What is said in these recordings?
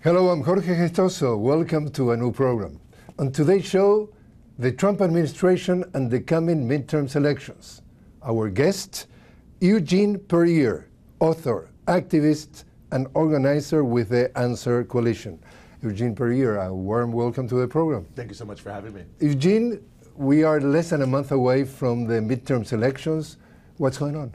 Hello, I'm Jorge Gestoso. Welcome to a new program. On today's show, the Trump administration and the coming midterm elections. Our guest, Eugene Puryear, author, activist, and organizer with the Answer Coalition. Eugene Puryear, a warm welcome to the program. Thank you so much for having me. Eugene, we are less than a month away from the midterm elections. What's going on?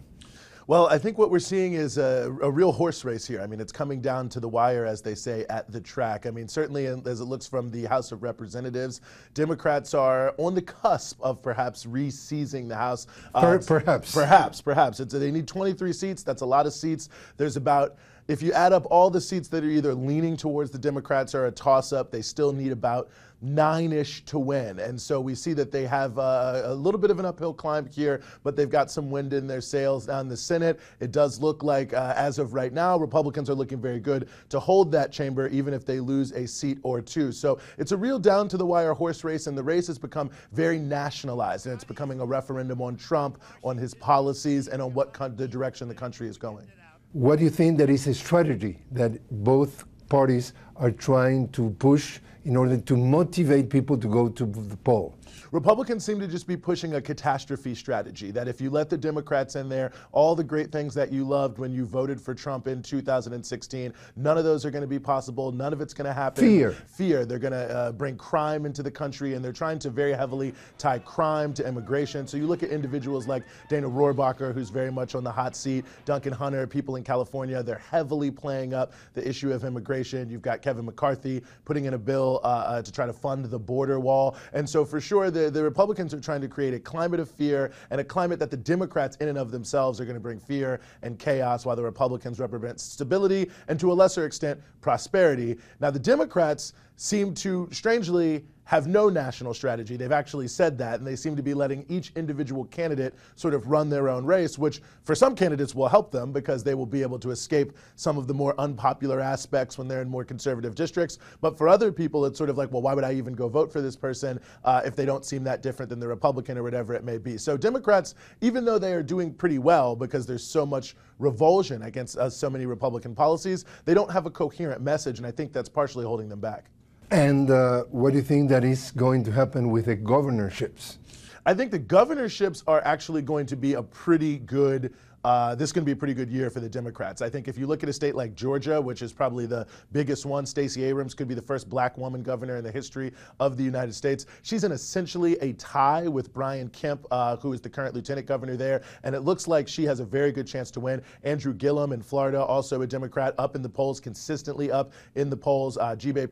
Well, I think what we're seeing is a real horse race here. I mean, it's coming down to the wire, as they say, at the track. I mean, certainly as it looks from the House of Representatives, Democrats are on the cusp of perhaps re-seizing the House. Perhaps. Perhaps. They need 23 seats. That's a lot of seats. There's about, if you add up all the seats that are either leaning towards the Democrats or a toss-up, they still need about 9-ish to win. And so we see that they have a little bit of an uphill climb here, but they've got some wind in their sails down the Senate. It does look like, as of right now, Republicans are looking very good to hold that chamber, even if they lose a seat or two. So it's a real down-to-the-wire horse race, and the race has become very nationalized, and it's becoming a referendum on Trump, on his policies, and on what the direction the country is going. What do you think that is a strategy that both parties are trying to push in order to motivate people to go to the poll? Republicans seem to just be pushing a catastrophe strategy, that if you let the Democrats in there, all the great things that you loved when you voted for Trump in 2016, none of those are going to be possible. None of it's going to happen. Fear. They're going to bring crime into the country, and they're trying to very heavily tie crime to immigration. So you look at individuals like Dana Rohrabacher, who's very much on the hot seat, Duncan Hunter, people in California, they're heavily playing up the issue of immigration. You've got Kevin McCarthy putting in a bill to try to fund the border wall. And so for sure, the Republicans are trying to create a climate of fear and a climate that the Democrats in and of themselves are going to bring fear and chaos, while the Republicans represent stability and, to a lesser extent, prosperity. Now, the Democrats seem to, strangely, have no national strategy. They've actually said that, and they seem to be letting each individual candidate sort of run their own race, which for some candidates will help them because they will be able to escape some of the more unpopular aspects when they're in more conservative districts. But for other people, it's sort of like, well, why would I even go vote for this person if they don't seem that different than the Republican or whatever it may be? So Democrats, even though they are doing pretty well because there's so much revulsion against so many Republican policies, they don't have a coherent message, and I think that's partially holding them back. And what do you think that is going to happen with the governorships? I think the governorships are actually going to be a pretty good this is going to be a pretty good year for the Democrats. I think if you look at a state like Georgia, which is probably the biggest one, Stacey Abrams could be the first black woman governor in the history of the United States. She's in essentially a tie with Brian Kemp, who is the current lieutenant governor there, and it looks like she has a very good chance to win. Andrew Gillum in Florida, also a Democrat, up in the polls, consistently up in the polls. J.B.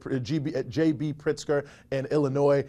Pritzker in Illinois.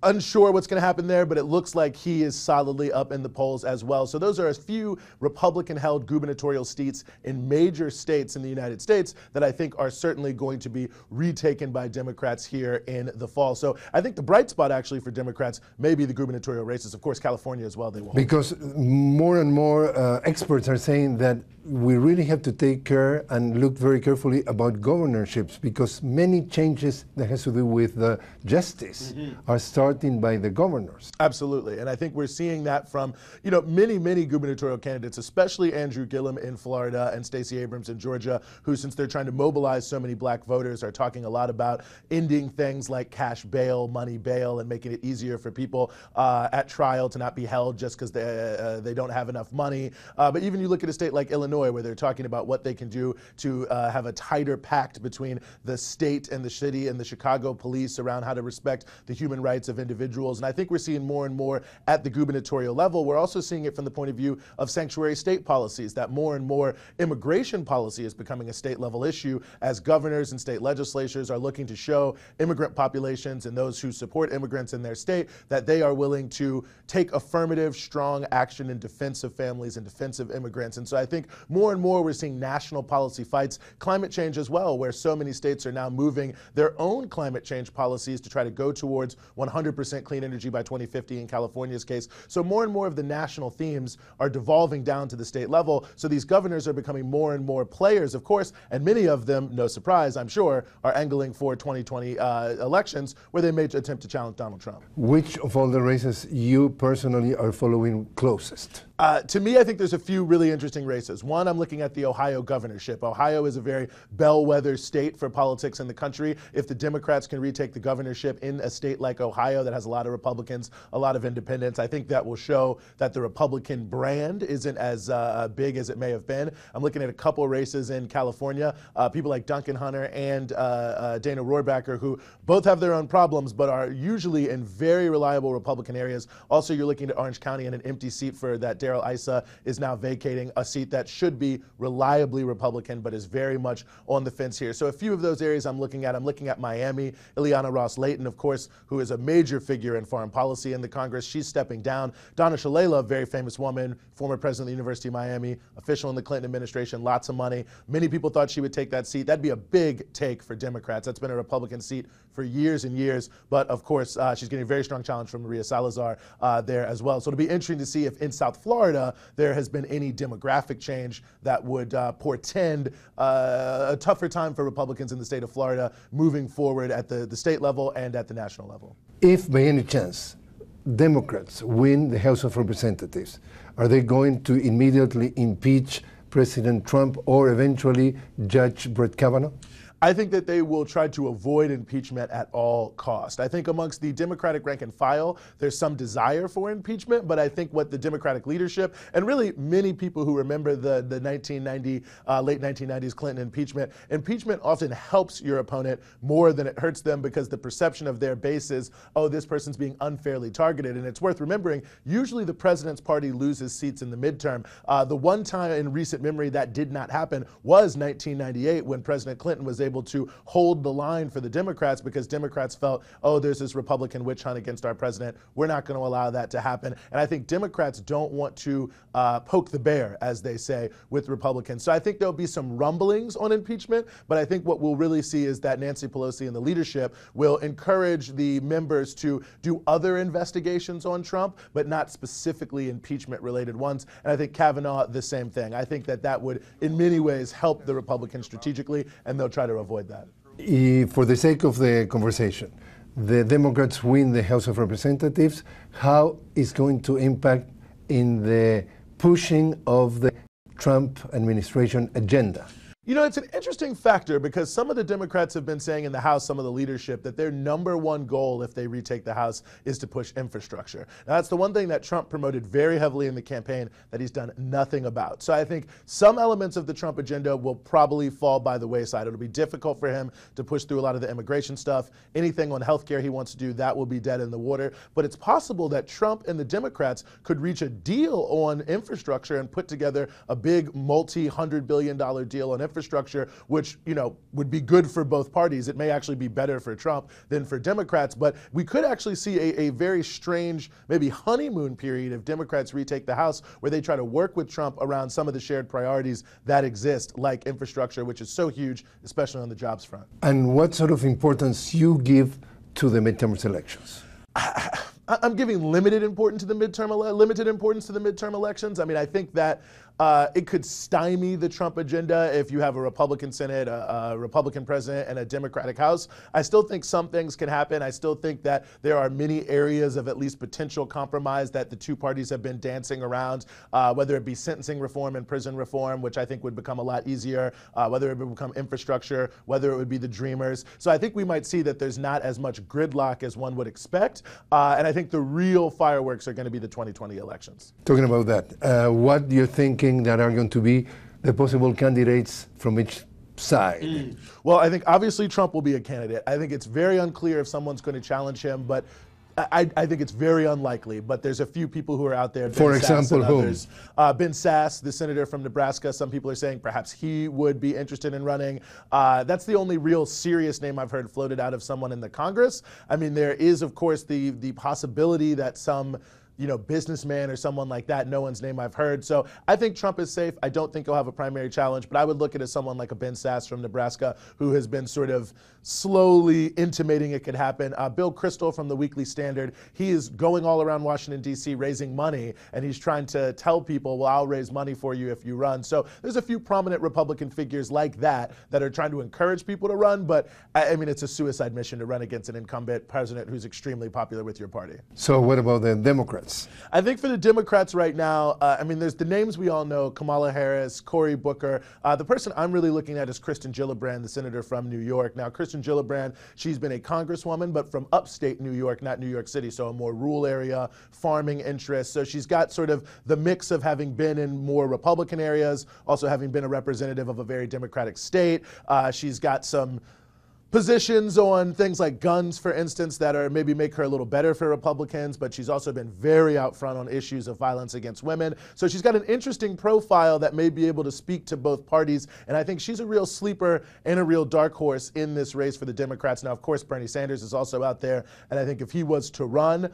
Unsure what's going to happen there, but it looks like he is solidly up in the polls as well. So those are a few Republican-held gubernatorial seats in major states in the United States that I think are certainly going to be retaken by Democrats here in the fall. So I think the bright spot actually for Democrats may be the gubernatorial races. Of course, California as well, they won't. Because more and more experts are saying that we really have to take care and look very carefully about governorships, because many changes that has to do with justice are starting by the governors. Absolutely, and I think we're seeing that from many gubernatorial candidates, especially Andrew Gillum in Florida and Stacey Abrams in Georgia, who, since they're trying to mobilize so many black voters, are talking a lot about ending things like cash bail, money bail, and making it easier for people at trial to not be held just because they don't have enough money. But even you look at a state like Illinois, where they're talking about what they can do to have a tighter pact between the state and the city and the Chicago police around how to respect the human rights of individuals. And I think we're seeing more and more at the gubernatorial level. We're also seeing it from the point of view of sanctuary state policies, that more and more immigration policy is becoming a state level issue as governors and state legislatures are looking to show immigrant populations and those who support immigrants in their state that they are willing to take affirmative, strong action in defense of families and defense of immigrants. And so I think more and more we're seeing national policy fights, climate change as well, where so many states are now moving their own climate change policies to try to go towards 100% clean energy by 2050 in California's case. So more and more of the national themes are devolving down to the state level. So these governors are becoming more and more players, of course, and many of them, no surprise, I'm sure, are angling for 2020 elections where they may attempt to challenge Donald Trump. Which of all the races you personally are following closest? To me, I think there's a few really interesting races. One, I'm looking at the Ohio governorship. Ohio is a very bellwether state for politics in the country. If the Democrats can retake the governorship in a state like Ohio that has a lot of Republicans, a lot of independents, I think that will show that the Republican brand isn't as big as it may have been. I'm looking at a couple races in California, people like Duncan Hunter and Dana Rohrabacher, who both have their own problems, but are usually in very reliable Republican areas. Also, you're looking at Orange County and an empty seat for that Darrell Issa is now vacating, a seat that should be reliably Republican, but is very much on the fence here. So a few of those areas I'm looking at Miami, Ileana Ross-Layton, of course, who is a major figure in foreign policy in the Congress. She's stepping down. Donna Shalala, very famous woman, former president of the University of Miami, official in the Clinton administration, lots of money. Many people thought she would take that seat. That'd be a big take for Democrats. That's been a Republican seat for years and years, but of course, she's getting a very strong challenge from Maria Salazar there as well. So it'll be interesting to see if in South Florida there has been any demographic change that would portend a tougher time for Republicans in the state of Florida moving forward at the state level and at the national level. If by any chance Democrats win the House of Representatives, are they going to immediately impeach President Trump or eventually Judge Brett Kavanaugh? I think that they will try to avoid impeachment at all cost. I think amongst the Democratic rank and file, there's some desire for impeachment, but I think what the Democratic leadership, and really many people who remember the 1990, late 1990s Clinton impeachment often helps your opponent more than it hurts them because the perception of their base is, oh, this person's being unfairly targeted. And it's worth remembering, usually the president's party loses seats in the midterm. The one time in recent memory that did not happen was 1998 when President Clinton was able to hold the line for the Democrats because Democrats felt, oh, there's this Republican witch hunt against our president. We're not going to allow that to happen. And I think Democrats don't want to poke the bear, as they say, with Republicans. So I think there'll be some rumblings on impeachment, but I think what we'll really see is that Nancy Pelosi and the leadership will encourage the members to do other investigations on Trump, but not specifically impeachment-related ones. And I think Kavanaugh, the same thing. I think that that would, in many ways, help the Republicans strategically, and they'll try to avoid that. For the sake of the conversation, the Democrats win the House of Representatives. How is going to impact in the pushing of the Trump administration agenda? You know, it's an interesting factor because some of the Democrats have been saying in the House, some of the leadership, that their number one goal if they retake the House is to push infrastructure. Now, that's the one thing that Trump promoted very heavily in the campaign that he's done nothing about. So I think some elements of the Trump agenda will probably fall by the wayside. It'll be difficult for him to push through a lot of the immigration stuff. Anything on healthcare he wants to do, that will be dead in the water. But it's possible that Trump and the Democrats could reach a deal on infrastructure and put together a big multi-$100 billion deal on infrastructure, which, you know, would be good for both parties. It may actually be better for Trump than for Democrats, but we could actually see a very strange, maybe honeymoon period if Democrats retake the House, where they try to work with Trump around some of the shared priorities that exist, like infrastructure, which is so huge, especially on the jobs front. And what sort of importance you give to the midterm elections? I'm giving limited importance to the midterm elections. I mean, I think that it could stymie the Trump agenda if you have a Republican Senate, a Republican president, and a Democratic House. I still think some things can happen. I still think that there are many areas of at least potential compromise that the two parties have been dancing around, whether it be sentencing reform and prison reform, which I think would become a lot easier, whether it would become infrastructure, whether it would be the Dreamers. So I think we might see that there's not as much gridlock as one would expect. And I think the real fireworks are going to be the 2020 elections. Talking about that, what do you think that are going to be the possible candidates from each side? Well, I think obviously Trump will be a candidate. I think it's very unclear if someone's going to challenge him, but I think it's very unlikely. But there's a few people who are out there. For example, whom? Ben Sasse, the senator from Nebraska. Some people are saying perhaps he would be interested in running. That's the only real serious name I've heard floated out of someone in the Congress. I mean, there is, of course, the possibility that some businessman or someone like that, no one's name I've heard. So I think Trump is safe. I don't think he'll have a primary challenge, but I would look at it as someone like a Ben Sasse from Nebraska who has been sort of slowly intimating it could happen. Bill Kristol from the Weekly Standard, he is going all around Washington, D.C. raising money, and he's trying to tell people, well, I'll raise money for you if you run. So there's a few prominent Republican figures like that that are trying to encourage people to run, but I mean, it's a suicide mission to run against an incumbent president who's extremely popular with your party. So what about the Democrats? Democrats? I think for the Democrats right now, I mean, there's the names we all know, Kamala Harris, Cory Booker. The person I'm really looking at is Kristen Gillibrand, the senator from New York. Now, Kristen Gillibrand, she's been a congresswoman, but from upstate New York, not New York City, so a more rural area, farming interests. So she's got sort of the mix of having been in more Republican areas, also having been a representative of a very Democratic state. She's got some positions on things like guns, for instance, that are maybe make her a little better for Republicans, but she's also been very out front on issues of violence against women. So she's got an interesting profile that may be able to speak to both parties, and I think she's a real sleeper and a real dark horse in this race for the Democrats. Now, of course, Bernie Sanders is also out there, and I think if he was to run,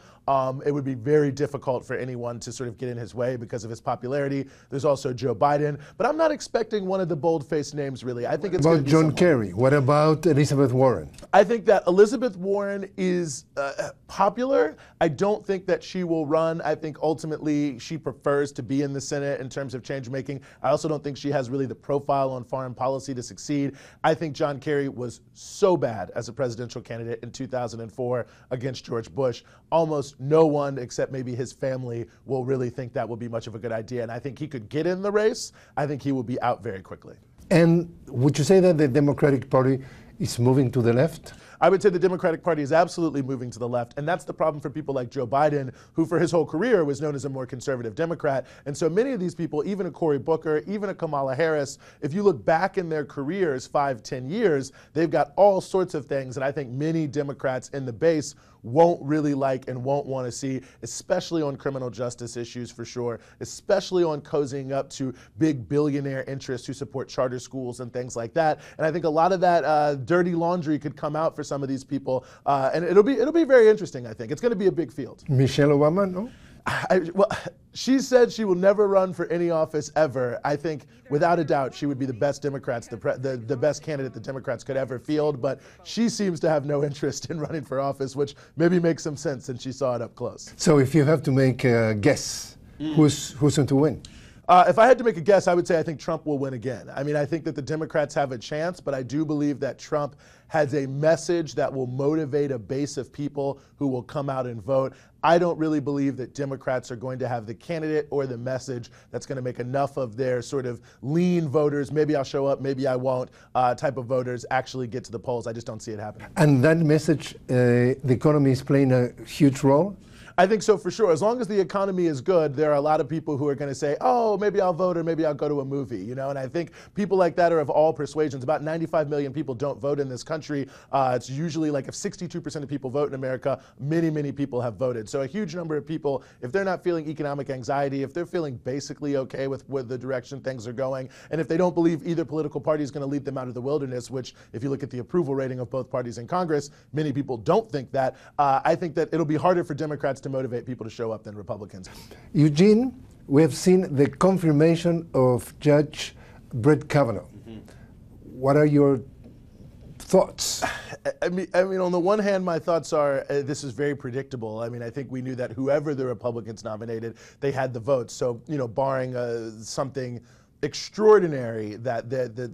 it would be very difficult for anyone to sort of get in his way because of his popularity. There's also Joe Biden, but I'm not expecting one of the bold-faced names, really. I think it's going to be John someone. Kerry. What about Elizabeth Warren? I think that Elizabeth Warren is popular. I don't think that she will run. I think ultimately she prefers to be in the Senate in terms of change making. I also don't think she has really the profile on foreign policy to succeed. I think John Kerry was so bad as a presidential candidate in 2004 against George Bush. Almost no one except maybe his family will really think that will be much of a good idea. And I think he could get in the race. I think he will be out very quickly. And would you say that the Democratic Party is moving to the left? I would say the Democratic Party is absolutely moving to the left, and that's the problem for people like Joe Biden, who for his whole career was known as a more conservative Democrat. And so many of these people, even a Cory Booker, even a Kamala Harris, if you look back in their careers 5, 10 years, they've got all sorts of things that I think many Democrats in the base won't really like and won't want to see, especially on criminal justice issues for sure, especially on cozying up to big billionaire interests who support charter schools and things like that. And I think a lot of that dirty laundry could come out for some of these people, and it'll be very interesting. I think it's going to be a big field. Michelle Obama, no? Well, she said she will never run for any office ever. I think, without a doubt, she would be the best Democrats, the best candidate the Democrats could ever field. But she seems to have no interest in running for office, which maybe makes some sense since she saw it up close. So, if you have to make a guess, who's going to win? If I had to make a guess, I would say I think Trump will win again. I mean, I think that the Democrats have a chance, but I do believe that Trump has a message that will motivate a base of people who will come out and vote. I don't really believe that Democrats are going to have the candidate or the message that's going to make enough of their sort of lean voters, maybe I'll show up, maybe I won't, type of voters actually get to the polls. I just don't see it happening. And that message, the economy is playing a huge role? I think so for sure. As long as the economy is good, there are a lot of people who are going to say, oh, maybe I'll vote or maybe I'll go to a movie, you know? And I think people like that are of all persuasions. About 95 million people don't vote in this country. It's usually like if 62% of people vote in America, many, many people have voted. So a huge number of people, if they're not feeling economic anxiety, if they're feeling basically okay with the direction things are going, and if they don't believe either political party is going to lead them out of the wilderness, which if you look at the approval rating of both parties in Congress, many people don't think that. I think that it'll be harder for Democrats to motivate people to show up than Republicans. Eugene, we have seen the confirmation of Judge Brett Kavanaugh. What are your thoughts? I mean, on the one hand, my thoughts are this is very predictable. I mean, I think we knew that whoever the Republicans nominated, they had the votes. So, you know, barring something extraordinary that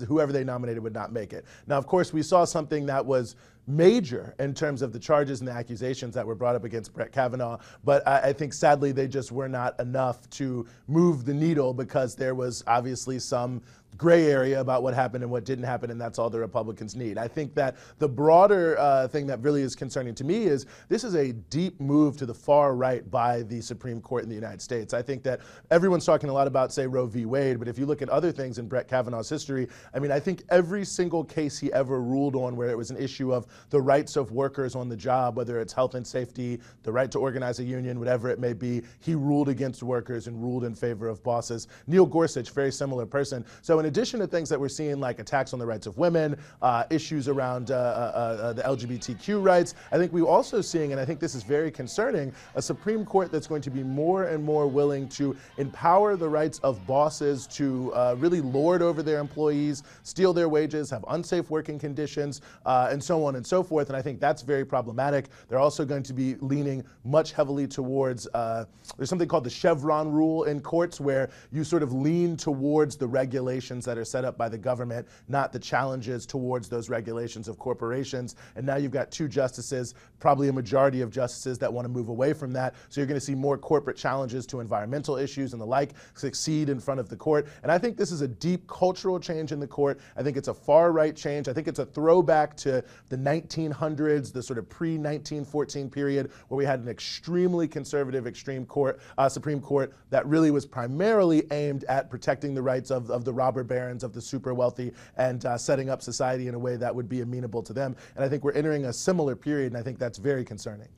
whoever they nominated would not make it. Now, of course, we saw something that was major in terms of the charges and the accusations that were brought up against Brett Kavanaugh, but I think sadly they just were not enough to move the needle because there was obviously some gray area about what happened and what didn't happen, and that's all the Republicans need. I think that the broader thing that really is concerning to me is this is a deep move to the far right by the Supreme Court in the United States. I think that everyone's talking a lot about, say, Roe v. Wade, but if you look at other things in Brett Kavanaugh's history, I mean, I think every single case he ever ruled on where it was an issue of the rights of workers on the job, whether it's health and safety, the right to organize a union, whatever it may be, he ruled against workers and ruled in favor of bosses. Neil Gorsuch, very similar person. So in addition to things that we're seeing like attacks on the rights of women, issues around the LGBTQ rights, I think we're also seeing, and I think this is very concerning, a Supreme Court that's going to be more and more willing to empower the rights of bosses to really lord over their employees, steal their wages, have unsafe working conditions, and so on and so forth. And I think that's very problematic. They're also going to be leaning much heavily towards, there's something called the Chevron rule in courts where you sort of lean towards the regulation regulations that are set up by the government, not the challenges towards those regulations of corporations. And now you've got 2 justices, probably a majority of justices that want to move away from that. So you're going to see more corporate challenges to environmental issues and the like succeed in front of the court. And I think this is a deep cultural change in the court. I think it's a far-right change. I think it's a throwback to the 1900s, the sort of pre-1914 period where we had an extremely conservative Supreme Court that really was primarily aimed at protecting the rights of the robber barons, of the super wealthy, and setting up society in a way that would be amenable to them. And I think we're entering a similar period, and I think that's very concerning.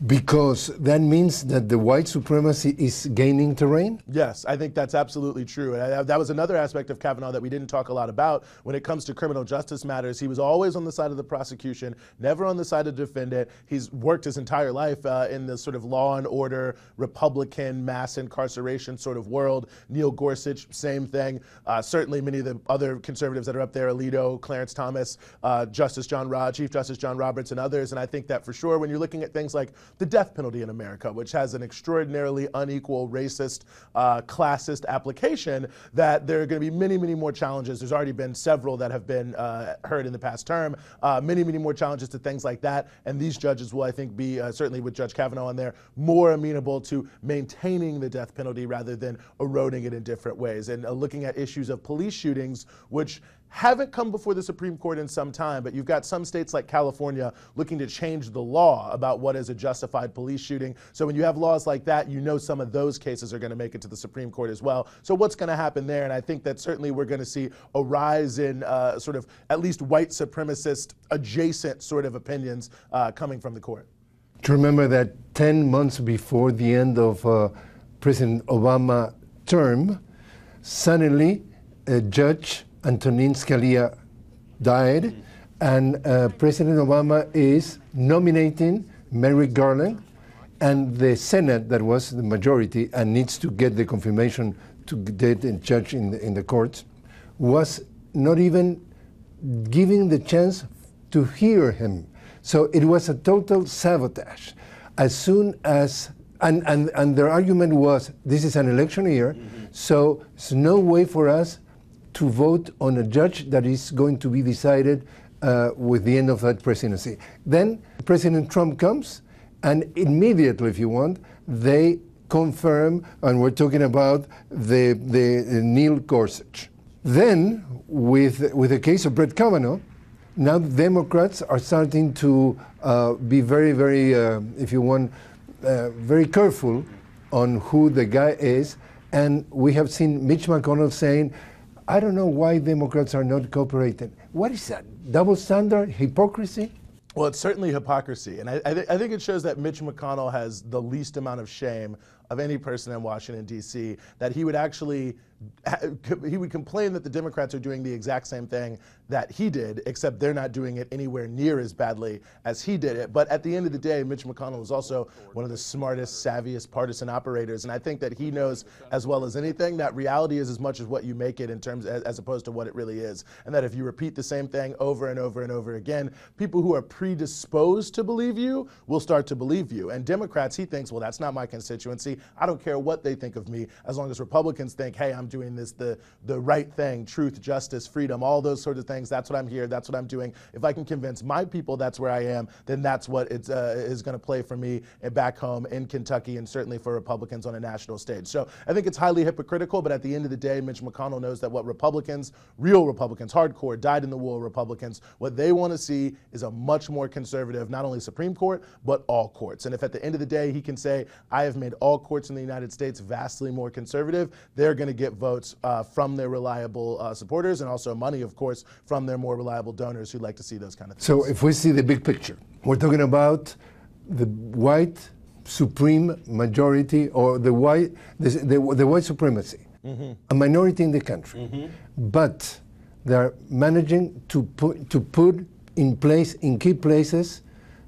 Because that means that the white supremacy is gaining terrain? Yes, I think that's absolutely true. And that was another aspect of Kavanaugh that we didn't talk a lot about. When it comes to criminal justice matters, he was always on the side of the prosecution, never on the side of the defendant. He's worked his entire life in the sort of law and order, Republican, mass incarceration sort of world. Neil Gorsuch, same thing. Certainly many of the other conservatives that are up there, Alito, Clarence Thomas, Chief Justice John Roberts, and others. And I think that for sure, when you're looking at things like the death penalty in America, which has an extraordinarily unequal, racist, classist application, that there are going to be many, many more challenges. There's already been several that have been heard in the past term, many, many more challenges to things like that. And these judges will, I think, be, certainly with Judge Kavanaugh on there, more amenable to maintaining the death penalty rather than eroding it in different ways. And looking at issues of police shootings, which haven't come before the Supreme Court in some time, but you've got some states like California looking to change the law about what is a justified police shooting. So when you have laws like that, you know some of those cases are going to make it to the Supreme Court as well. So what's going to happen there? And I think that certainly we're going to see a rise in sort of at least white supremacist adjacent sort of opinions coming from the court. To remember that 10 months before the end of President Obama's term, suddenly a judge, Antonin Scalia, died, and President Obama is nominating Merrick Garland, and the Senate, that was the majority and needs to get the confirmation to get a judge in the courts, was not even giving the chance to hear him. So it was a total sabotage. As soon as, and their argument was, this is an election year, so there's no way for us to vote on a judge that is going to be decided with the end of that presidency. Then President Trump comes, and immediately, if you want, they confirm, and we're talking about the Neil Gorsuch. Then, with the case of Brett Kavanaugh, now the Democrats are starting to be very, very, if you want, very careful on who the guy is, and we have seen Mitch McConnell saying, I don't know why Democrats are not cooperating. What is that? Double standard? Hypocrisy? Well, it's certainly hypocrisy. And I think it shows that Mitch McConnell has the least amount of shame of any person in Washington, D.C., that he would actually, he would complain that the Democrats are doing the exact same thing that he did, except they're not doing it anywhere near as badly as he did it. But at the end of the day, Mitch McConnell is also one of the smartest, savviest partisan operators. And I think that he knows as well as anything that reality is as much as what you make it in terms, as opposed to what it really is. And that if you repeat the same thing over and over and over again, people who are predisposed to believe you will start to believe you. And Democrats, he thinks, well, that's not my constituency. I don't care what they think of me, as long as Republicans think, hey, I'm doing this, the right thing, truth, justice, freedom, all those sorts of things. That's what I'm here. That's what I'm doing. If I can convince my people that's where I am, then that's what it's, is going to play for me back home in Kentucky, and certainly for Republicans on a national stage. So I think it's highly hypocritical, but at the end of the day, Mitch McConnell knows that what Republicans, real Republicans, hardcore, dyed-in-the-wool Republicans, what they want to see is a much more conservative, not only Supreme Court, but all courts. And if at the end of the day he can say, I have made all courts in the United States vastly more conservative, they're going to get votes from their reliable supporters, and also money, of course, from their more reliable donors who like to see those kind of things. So if we see the big picture, we're talking about the white supreme majority, or the white supremacy, a minority in the country, but they're managing to put in place, in key places,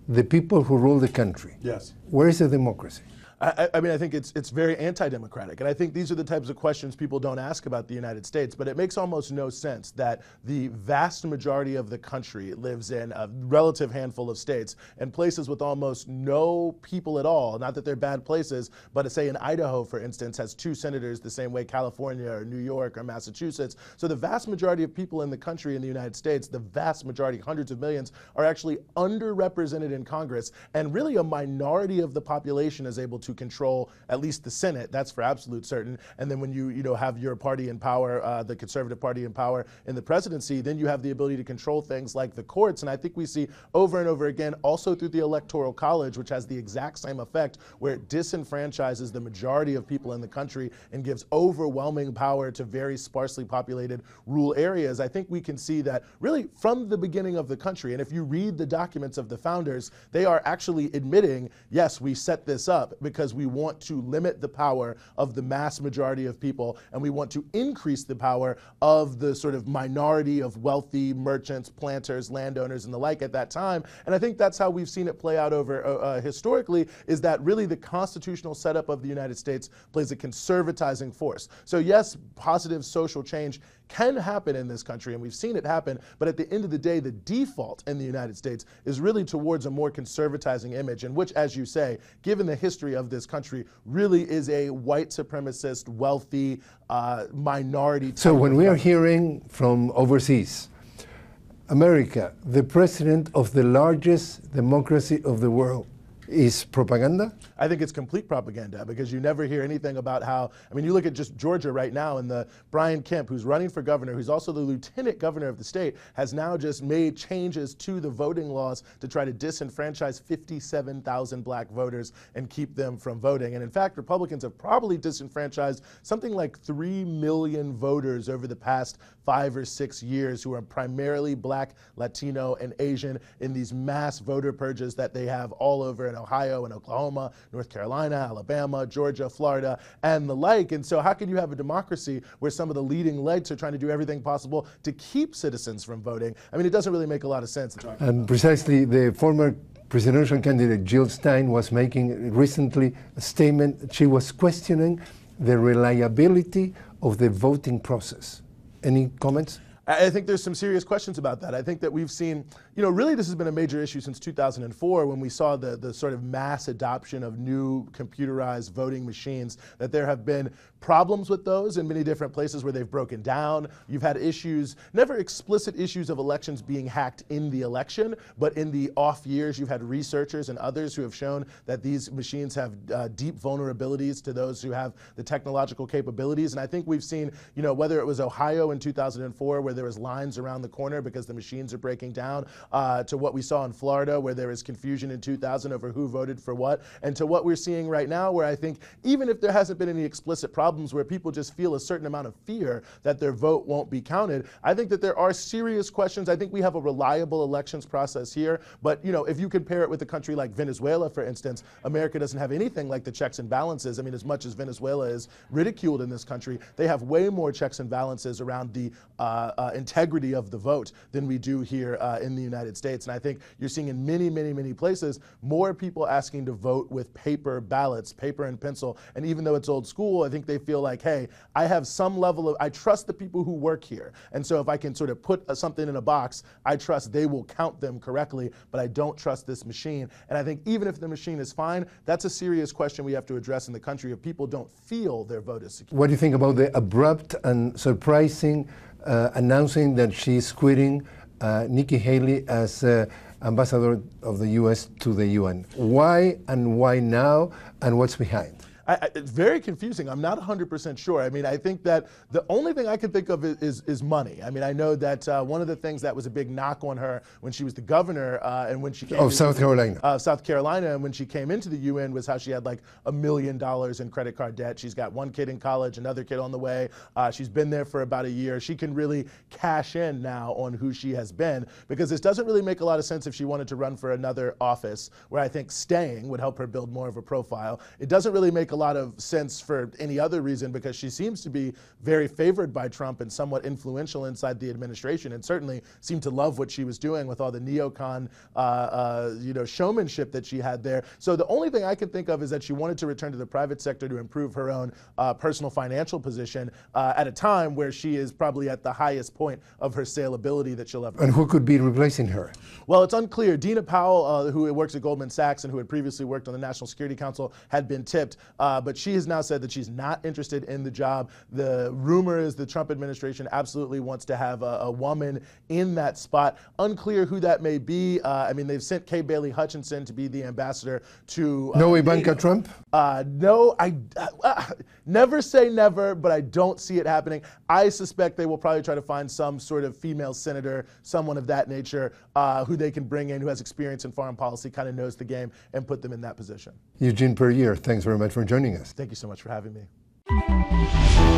the people who rule the country. Yes. Where is the democracy? I mean, I think it's very anti-democratic, and I think these are the types of questions people don't ask about the United States, but it makes almost no sense that the vast majority of the country lives in a relative handful of states and places with almost no people at all. Not that they're bad places, but say in Idaho, for instance, has 2 senators the same way California or New York or Massachusetts. So the vast majority of people in the country, in the United States, the vast majority, hundreds of millions, are actually underrepresented in Congress, and really a minority of the population is able to control at least the Senate. That's for absolute certain. And then when you have your party in power, the Conservative Party in power in the presidency, then you have the ability to control things like the courts. And I think we see over and over again, also through the Electoral College, which has the exact same effect, where it disenfranchises the majority of people in the country and gives overwhelming power to very sparsely populated rural areas. I think we can see that really from the beginning of the country. And if you read the documents of the founders, they are actually admitting, yes, we set this up because we want to limit the power of the mass majority of people, and we want to increase the power of the sort of minority of wealthy merchants, planters, landowners, and the like at that time. And I think that's how we've seen it play out over historically, is that really the constitutional setup of the United States plays a conservatizing force. So yes, positive social change can happen in this country, and we've seen it happen, but at the end of the day, the default in the United States is really towards a more conservatizing image, in which, as you say, given the history of this country, really is a white supremacist, wealthy, minority. So when we are hearing from overseas, America, the president of the largest democracy of the world, is propaganda? I think it's complete propaganda, because you never hear anything about how, I mean, you look at just Georgia right now, and the Brian Kemp, who's running for governor, who's also the lieutenant governor of the state, has now just made changes to the voting laws to try to disenfranchise 57,000 black voters and keep them from voting. And in fact, Republicans have probably disenfranchised something like 3 million voters over the past 5 or 6 years who are primarily black, Latino, and Asian in these mass voter purges that they have all over in Ohio and Oklahoma, North Carolina, Alabama, Georgia, Florida, and the like. And so how can you have a democracy where some of the leading legs are trying to do everything possible to keep citizens from voting? I mean, it doesn't really make a lot of sense. And precisely, the former presidential candidate Jill Stein was making recently a statement. She was questioning the reliability of the voting process. Any comments? I think there's some serious questions about that. I think that we've seen, really this has been a major issue since 2004, when we saw the sort of mass adoption of new computerized voting machines, that there have been problems with those in many different places where they've broken down. You've had issues, never explicit issues of elections being hacked in the election, but in the off years, you've had researchers and others who have shown that these machines have deep vulnerabilities to those who have the technological capabilities. And I think we've seen, whether it was Ohio in 2004, where there was lines around the corner because the machines are breaking down, to what we saw in Florida, where there was confusion in 2000 over who voted for what, and to what we're seeing right now, where I think even if there hasn't been any explicit problems where people just feel a certain amount of fear that their vote won't be counted, I think that there are serious questions. I think we have a reliable elections process here, but if you compare it with a country like Venezuela, for instance, America doesn't have anything like the checks and balances. I mean, as much as Venezuela is ridiculed in this country, they have way more checks and balances around the integrity of the vote than we do here in the United States. And I think you're seeing in many, many, many places more people asking to vote with paper ballots, paper and pencil. And even though it's old school, I think they feel like, hey, I have some level of, I trust the people who work here. And so if I can sort of put something in a box, I trust they will count them correctly, but I don't trust this machine. And I think even if the machine is fine, that's a serious question we have to address in the country if people don't feel their vote is secure. What do you think about the abrupt and surprising announcing that she's quitting Nikki Haley as ambassador of the U.S. to the UN? Why, and why now, and what's behind? It's very confusing. I'm not 100% sure. I mean, I think that the only thing I can think of is money. I mean, I know that one of the things that was a big knock on her when she was the governor and when she came of South Carolina. South Carolina, and when she came into the UN, was how she had like $1 million in credit card debt. She's got one kid in college, another kid on the way. She's been there for about a year. She can really cash in now on who she has been, because this doesn't really make a lot of sense if she wanted to run for another office, where I think staying would help her build more of a profile. It doesn't really make make a lot of sense for any other reason, because she seems to be very favored by Trump and somewhat influential inside the administration, and certainly seemed to love what she was doing with all the neocon showmanship that she had there. So the only thing I can think of is that she wanted to return to the private sector to improve her own personal financial position at a time where she is probably at the highest point of her saleability that she'll ever. And who could be replacing her? Well, it's unclear. Dina Powell, who works at Goldman Sachs and who had previously worked on the National Security Council, had been tipped, but she has now said that she's not interested in the job. The rumor is the Trump administration absolutely wants to have a woman in that spot. Unclear who that may be. I mean, they've sent Kay Bailey Hutchinson to be the ambassador to no Ivanka Trump? No, I never say never, but I don't see it happening. I suspect they will probably try to find some sort of female senator, someone of that nature, who they can bring in, who has experience in foreign policy, kind of knows the game, and put them in that position. Eugene Puryear, thanks very much for joining us. Thank you so much for having me.